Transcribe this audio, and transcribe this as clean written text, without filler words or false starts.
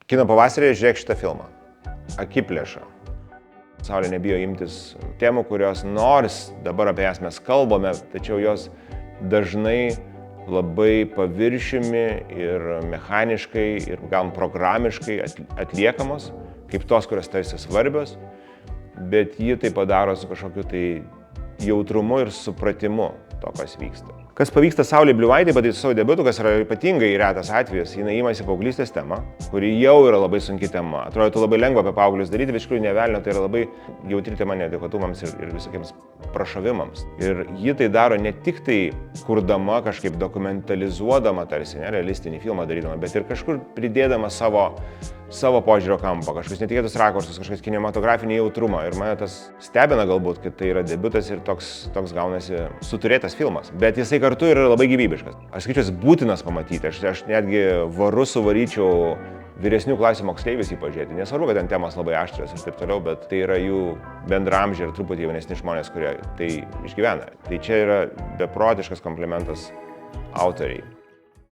Kino pavasarį žiūrėk šitą filmą. Akiplėša. Saulė nebijo imtis temų, kurios nors dabar apie jas mes kalbame, tačiau jos dažnai labai paviršiumi ir mechaniškai ir gal programiškai atliekamos, kaip tos, kurios tarsi svarbios, bet ji tai padaro su kažkokiu tai jautrumu ir supratimu to, kas vyksta. Kas pavyksta Saulei Bliuvaitei padaryti savo debiutu, kas yra ypatingai retas atvejis, jinai imasi paauglystės temą, kuri jau yra labai sunki tema. Atrodo, labai lengva apie paauglius daryti, bet iš tikrųjų nevelnio, tai yra labai jautri tema neadekvatumams ir visokiems prašovimams. Ir ji tai daro ne tik tai kurdama, kažkaip dokumentalizuodama tarsi, realistinį filmą darydama, bet ir kažkur pridėdama savo požiūrio kampą, kažkokius netikėtus rakursus, kažkokius kinematografinį jautrumą. Ir mane tas stebina galbūt, kad tai yra debiutas ir toks gaunasi suturėtas filmas. Bet jisai kartu yra labai gyvybiškas. Aš skaičiu, jis būtinas pamatyti. Aš netgi varu suvaryčiau vyresnių klasių moksleivius jį pažiūrėti. Nesvarbu, kad ten temas labai aštrios ir taip toliau, bet tai yra jų bendramžiai ir truputį jaunesni žmonės, kurie tai išgyvena. Tai čia yra beprotiškas komplimentas autoriai.